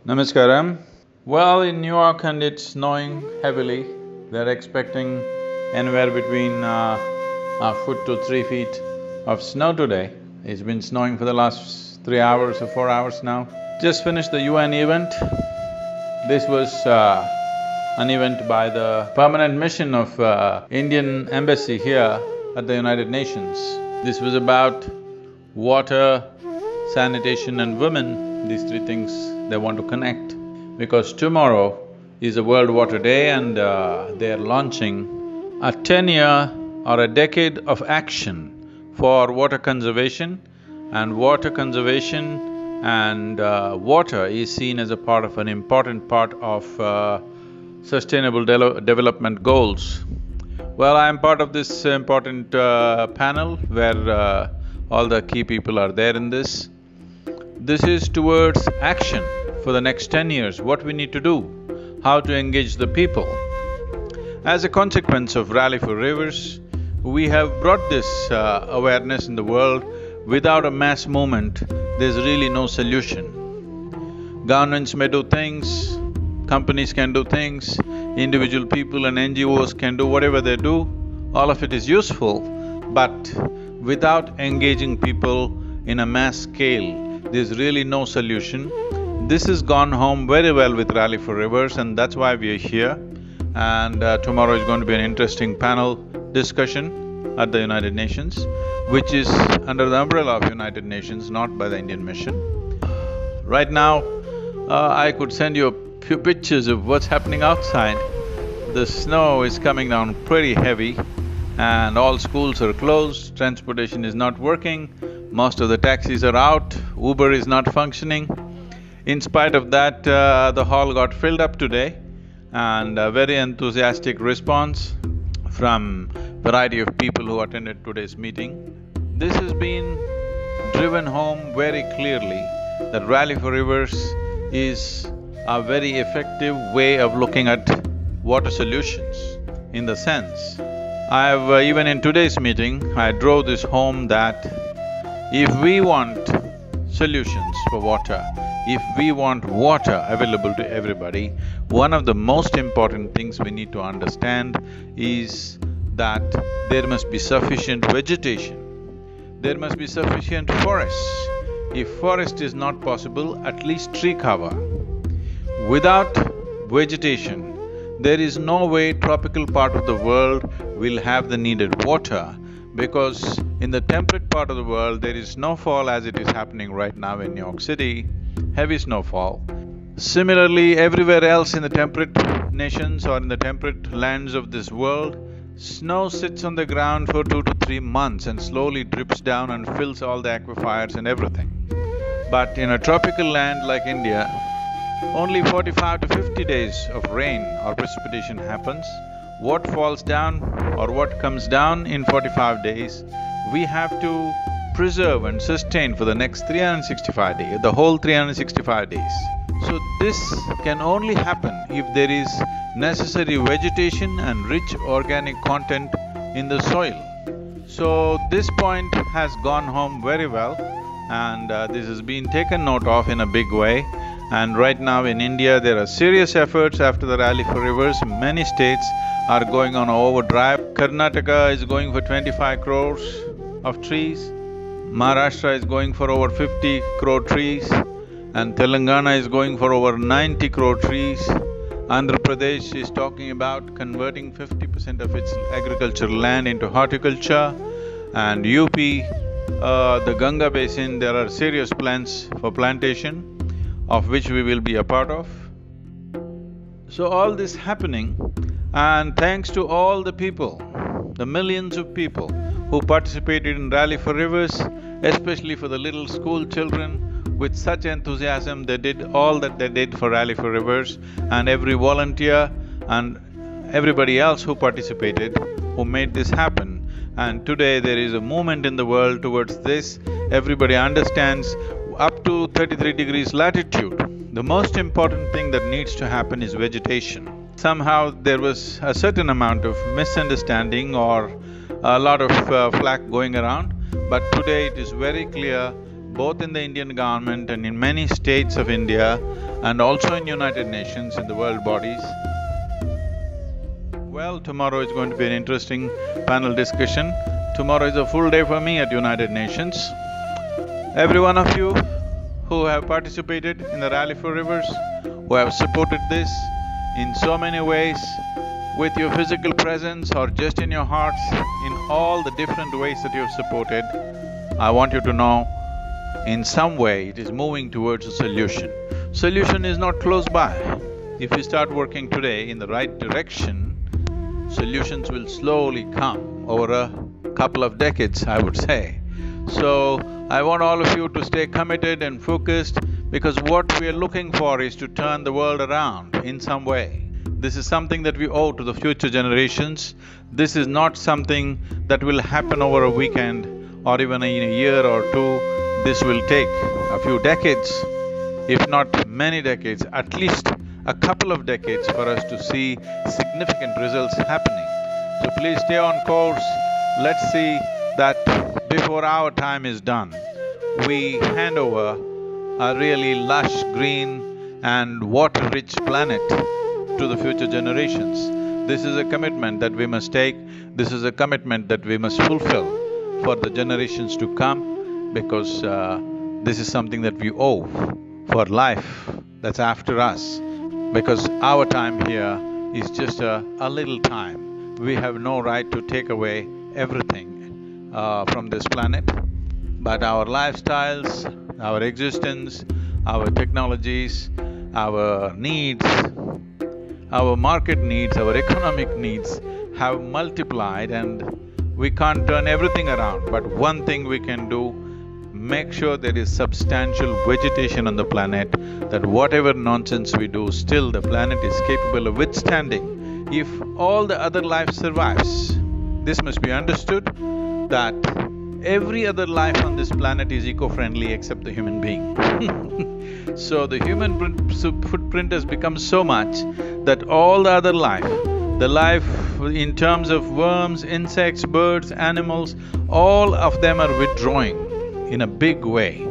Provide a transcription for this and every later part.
Namaskaram. Well, in New York and it's snowing heavily. They're expecting anywhere between a foot to 3 feet of snow today. It's been snowing for the last 3 hours or 4 hours now. Just finished the UN event. This was an event by the permanent mission of Indian embassy here at the United Nations. This was about water, sanitation and women, these three things they want to connect. Because tomorrow is a World Water Day and they're launching a 10-year or a decade of action for water conservation. And water conservation and water is seen as a part of an important part of sustainable development goals. Well, I am part of this important panel where all the key people are there in this. This is towards action for the next 10 years, what we need to do, how to engage the people. As a consequence of Rally for Rivers, we have brought this awareness in the world. Without a mass movement, there's really no solution. Governments may do things, companies can do things, individual people and NGOs can do whatever they do, all of it is useful, but without engaging people in a mass scale, there's really no solution. This has gone home very well with Rally for Rivers and that's why we are here. And tomorrow is going to be an interesting panel discussion at the United Nations, which is under the umbrella of United Nations, not by the Indian mission. Right now, I could send you a few pictures of what's happening outside. The snow is coming down pretty heavy and all schools are closed, transportation is not working, most of the taxis are out, Uber is not functioning. In spite of that, the hall got filled up today and a very enthusiastic response from variety of people who attended today's meeting. This has been driven home very clearly that Rally for Rivers is a very effective way of looking at water solutions. In the sense, even in today's meeting, I drove this home that if we want solutions for water, if we want water available to everybody, one of the most important things we need to understand is that there must be sufficient vegetation, there must be sufficient forests. If forest is not possible, at least tree cover. Without vegetation, there is no way tropical part of the world will have the needed water, because in the temperate part of the world, there is snowfall as it is happening right now in New York City, heavy snowfall. Similarly, everywhere else in the temperate nations or in the temperate lands of this world, snow sits on the ground for 2 to 3 months and slowly drips down and fills all the aquifers and everything. But in a tropical land like India, only 45 to 50 days of rain or precipitation happens. What falls down or what comes down in 45 days, we have to preserve and sustain for the next 365 days, the whole 365 days. So this can only happen if there is necessary vegetation and rich organic content in the soil. So this point has gone home very well and this has been taken note of in a big way. And right now in India, there are serious efforts after the Rally for Rivers. Many states are going on overdrive. Karnataka is going for 25 crores of trees, Maharashtra is going for over 50 crore trees, and Telangana is going for over 90 crore trees. Andhra Pradesh is talking about converting 50% of its agricultural land into horticulture, and UP, the Ganga basin, there are serious plans for plantation, of which we will be a part of. So all this happening, and thanks to all the people, the millions of people who participated in Rally for Rivers, especially for the little school children, with such enthusiasm they did all that they did for Rally for Rivers, and every volunteer and everybody else who participated, who made this happen. And today there is a movement in the world towards this. Everybody understands up to 33 degrees latitude, the most important thing that needs to happen is vegetation. Somehow there was a certain amount of misunderstanding or a lot of flack going around, but today it is very clear both in the Indian government and in many states of India and also in United Nations, in the world bodies. Well, tomorrow is going to be an interesting panel discussion. Tomorrow is a full day for me at United Nations. Every one of you who have participated in the Rally for Rivers, who have supported this in so many ways, with your physical presence or just in your hearts, in all the different ways that you have supported, I want you to know, in some way it is moving towards a solution. Solution is not close by. If you start working today in the right direction, solutions will slowly come over a couple of decades, I would say. So, I want all of you to stay committed and focused, because what we are looking for is to turn the world around in some way. This is something that we owe to the future generations. This is not something that will happen over a weekend or even in a year or two. This will take a few decades, if not many decades, at least a couple of decades for us to see significant results happening. So please stay on course. Let's see that before our time is done, we hand over a really lush, green and water-rich planet to the future generations. This is a commitment that we must take. This is a commitment that we must fulfill for the generations to come, because this is something that we owe for life that's after us. Because our time here is just a little time. We have no right to take away everything from this planet, but our lifestyles, our existence, our technologies, our needs, our market needs, our economic needs have multiplied, and we can't turn everything around. But one thing we can do, make sure there is substantial vegetation on the planet, that whatever nonsense we do, still the planet is capable of withstanding if all the other life survives. This must be understood, that every other life on this planet is eco-friendly except the human being. So the human footprint has become so much that all the other life, the life in terms of worms, insects, birds, animals, all of them are withdrawing in a big way.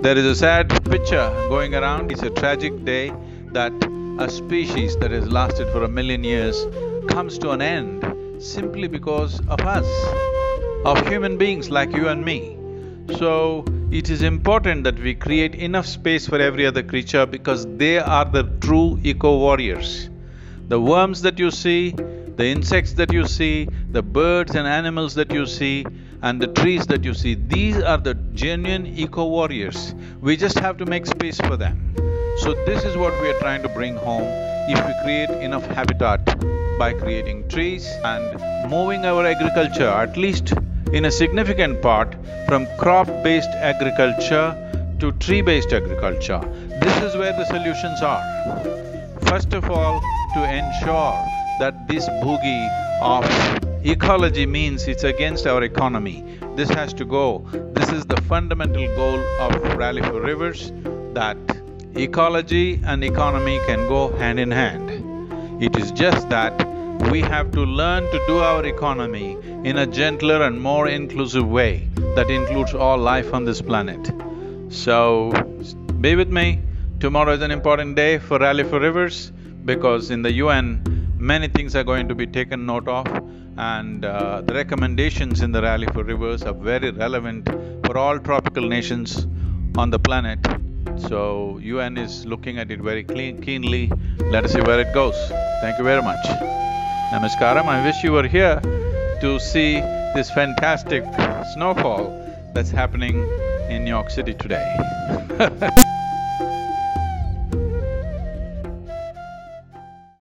There is a sad picture going around. It's a tragic day that a species that has lasted for 1,000,000 years comes to an end simply because of us, of human beings like you and me. So, it is important that we create enough space for every other creature, because they are the true eco-warriors. The worms that you see, the insects that you see, the birds and animals that you see, and the trees that you see, these are the genuine eco-warriors. We just have to make space for them. So this is what we are trying to bring home if we create enough habitat by creating trees and moving our agriculture, at least in a significant part, from crop-based agriculture to tree-based agriculture. This is where the solutions are. First of all, to ensure that this boogie of ecology means it's against our economy. This has to go. This is the fundamental goal of Rally for Rivers, that ecology and economy can go hand in hand. It is just that we have to learn to do our economy in a gentler and more inclusive way that includes all life on this planet. So, be with me. Tomorrow is an important day for Rally for Rivers, because in the UN, many things are going to be taken note of, and the recommendations in the Rally for Rivers are very relevant for all tropical nations on the planet. So, UN is looking at it very keenly. Let us see where it goes. Thank you very much. Namaskaram. I wish you were here to see this fantastic snowfall that's happening in New York City today.